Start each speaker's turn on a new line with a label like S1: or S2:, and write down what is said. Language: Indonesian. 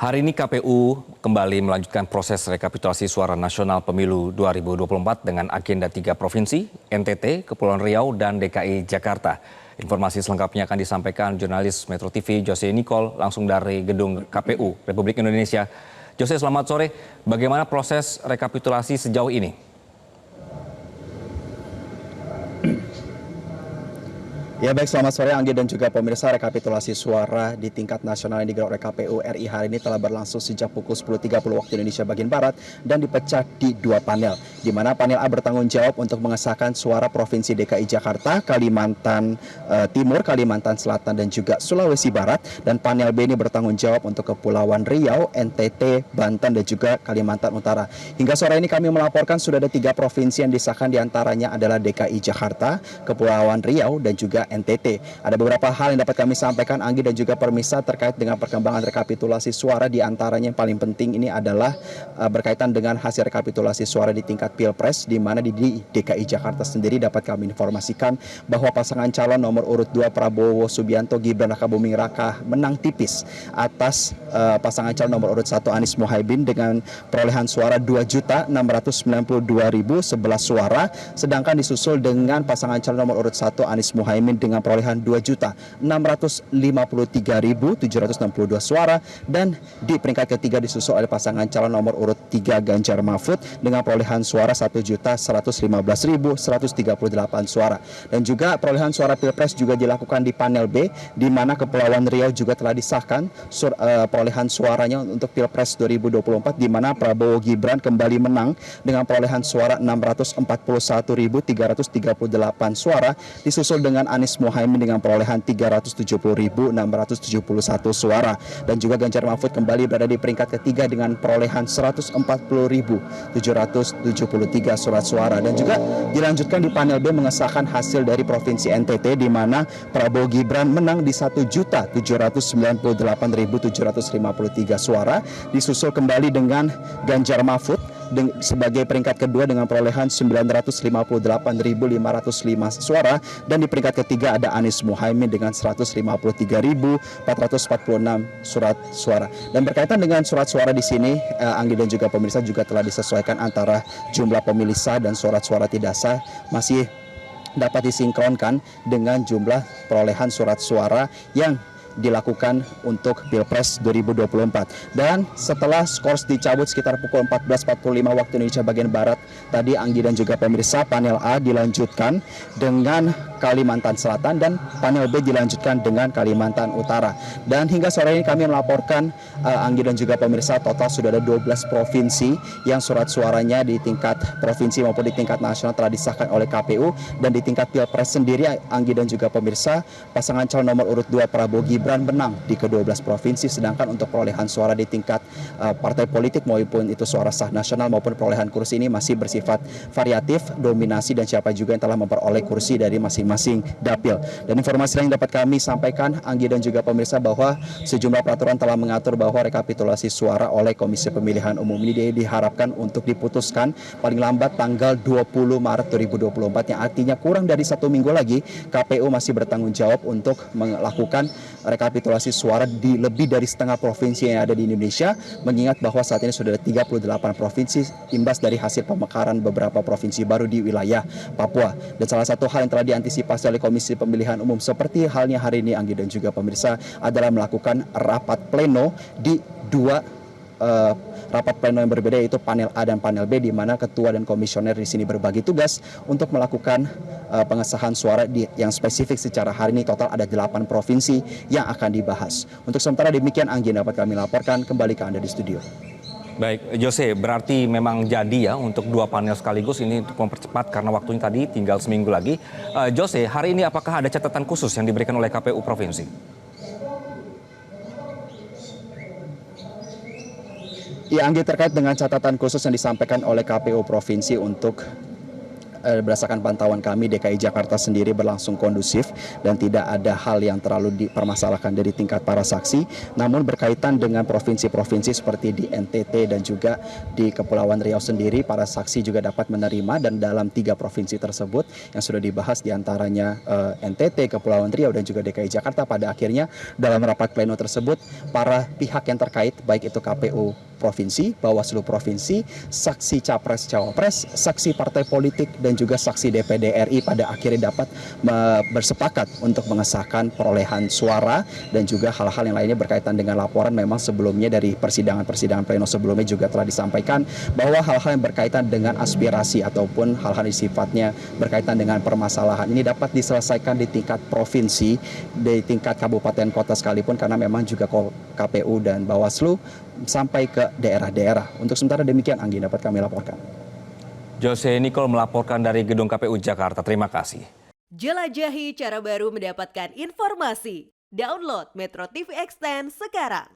S1: Hari ini KPU kembali melanjutkan proses rekapitulasi suara nasional pemilu 2024 dengan agenda 3 provinsi, NTT, Kepulauan Riau, dan DKI Jakarta. Informasi selengkapnya akan disampaikan jurnalis Metro TV Jose Nicole langsung dari gedung KPU Republik Indonesia. Jose, selamat sore. Bagaimana proses rekapitulasi sejauh ini?
S2: Ya baik, selamat sore Anggi dan juga pemirsa. Rekapitulasi suara di tingkat nasional yang digelar oleh KPU RI hari ini telah berlangsung sejak pukul 10.30 waktu Indonesia bagian Barat dan dipecah di 2 panel, di mana panel A bertanggung jawab untuk mengesahkan suara Provinsi DKI Jakarta, Kalimantan Timur, Kalimantan Selatan, dan juga Sulawesi Barat, dan panel B ini bertanggung jawab untuk Kepulauan Riau, NTT, Banten, dan juga Kalimantan Utara. Hingga sore ini kami melaporkan sudah ada 3 provinsi yang disahkan, diantaranya adalah DKI Jakarta, Kepulauan Riau, dan juga NTT. Ada beberapa hal yang dapat kami sampaikan, Anggi dan juga pemirsa, terkait dengan perkembangan rekapitulasi suara. Di antaranya yang paling penting ini adalah berkaitan dengan hasil rekapitulasi suara di tingkat Pilpres, di mana di DKI Jakarta sendiri dapat kami informasikan bahwa pasangan calon nomor urut 2 Prabowo Subianto Gibran Rakabuming Raka menang tipis atas pasangan calon nomor urut 1 Anies Mohaimin dengan perolehan suara 2.692.011 suara, sedangkan disusul dengan pasangan calon nomor urut 1 Anies Mohaimin dengan perolehan 2.653.762 suara, dan di peringkat ketiga disusul oleh pasangan calon nomor urut 3 Ganjar Mahfud dengan perolehan suara 1.115.138 suara. Dan juga perolehan suara Pilpres juga dilakukan di panel B, di mana Kepulauan Riau juga telah disahkan perolehan suaranya untuk Pilpres 2024, di mana Prabowo Gibran kembali menang dengan perolehan suara 641.338 suara, disusul dengan Anies Mohaimin dengan perolehan 370.671 suara, dan juga Ganjar Mahfud kembali berada di peringkat ketiga dengan perolehan 140.773 surat suara. Dan juga dilanjutkan di panel B mengesahkan hasil dari Provinsi NTT, di mana Prabowo Gibran menang di 1.798.753 suara, disusul kembali dengan Ganjar Mahfud sebagai peringkat kedua dengan perolehan 958.505 suara, dan di peringkat ketiga ada Anies Mohaimin dengan 153.446 surat suara. Dan berkaitan dengan surat suara di sini, Anggi dan juga pemirsa, juga telah disesuaikan antara jumlah pemilih sah dan surat suara tidak sah masih dapat disinkronkan dengan jumlah perolehan surat suara yang dilakukan untuk Pilpres 2024. Dan setelah skor dicabut sekitar pukul 14.45 waktu Indonesia bagian Barat tadi, Anggi dan juga pemirsa, panel A dilanjutkan dengan Kalimantan Selatan dan panel B dilanjutkan dengan Kalimantan Utara. Dan hingga sore ini kami melaporkan, Anggi dan juga pemirsa, total sudah ada 12 provinsi yang surat suaranya di tingkat provinsi maupun di tingkat nasional telah disahkan oleh KPU. Dan di tingkat Pilpres sendiri, Anggi dan juga pemirsa, pasangan calon nomor urut 2 Prabowo Gibran menang di ke-12 provinsi, sedangkan untuk perolehan suara di tingkat partai politik maupun itu suara sah nasional maupun perolehan kursi ini masih bersifat variatif, dominasi, dan siapa juga yang telah memperoleh kursi dari masing-masing dapil. Dan informasi lain dapat kami sampaikan, Anggi dan juga pemirsa, bahwa sejumlah peraturan telah mengatur bahwa rekapitulasi suara oleh Komisi Pemilihan Umum ini diharapkan untuk diputuskan paling lambat tanggal 20 Maret 2024, yang artinya kurang dari 1 minggu lagi KPU masih bertanggung jawab untuk melakukan rekapitulasi suara di lebih dari setengah provinsi yang ada di Indonesia, mengingat bahwa saat ini sudah ada 38 provinsi imbas dari hasil pemekaran beberapa provinsi baru di wilayah Papua. Dan salah satu hal yang telah diantisipasi oleh Komisi Pemilihan Umum seperti halnya hari ini, Anggi dan juga pemirsa, adalah melakukan rapat pleno di 2 rapat pleno yang berbeda, yaitu panel A dan panel B, di mana ketua dan komisioner di sini berbagi tugas untuk melakukan pengesahan suara yang spesifik. Secara hari ini total ada 8 provinsi yang akan dibahas. Untuk sementara demikian, Anggi, dapat kami laporkan kembali ke Anda di studio.
S1: Baik, Jose, berarti memang jadi ya untuk 2 panel sekaligus ini untuk mempercepat karena waktunya tadi tinggal seminggu lagi. Jose, hari ini apakah ada catatan khusus yang diberikan oleh KPU Provinsi?
S2: Ya, Anggi, terkait dengan catatan khusus yang disampaikan oleh KPU Provinsi untuk berdasarkan pantauan kami DKI Jakarta sendiri berlangsung kondusif dan tidak ada hal yang terlalu dipermasalahkan dari tingkat para saksi. Namun berkaitan dengan provinsi-provinsi seperti di NTT dan juga di Kepulauan Riau sendiri, para saksi juga dapat menerima, dan dalam 3 provinsi tersebut yang sudah dibahas diantaranya NTT, Kepulauan Riau dan juga DKI Jakarta, pada akhirnya dalam rapat pleno tersebut para pihak yang terkait baik itu KPU provinsi, Bawaslu provinsi, saksi capres cawapres, saksi partai politik dan juga saksi DPD RI pada akhirnya dapat bersepakat untuk mengesahkan perolehan suara dan juga hal-hal yang lainnya berkaitan dengan laporan. Memang sebelumnya dari persidangan pleno sebelumnya juga telah disampaikan bahwa hal-hal yang berkaitan dengan aspirasi ataupun hal-hal yang sifatnya berkaitan dengan permasalahan ini dapat diselesaikan di tingkat provinsi, di tingkat kabupaten kota sekalipun, karena memang juga KPU dan Bawaslu sampai ke daerah-daerah. Untuk sementara demikian, Anggi, dapat kami laporkan.
S1: Jose Nicole melaporkan dari Gedung KPU Jakarta. Terima kasih.
S3: Jelajahi cara baru mendapatkan informasi. Download Metro TV Extend sekarang.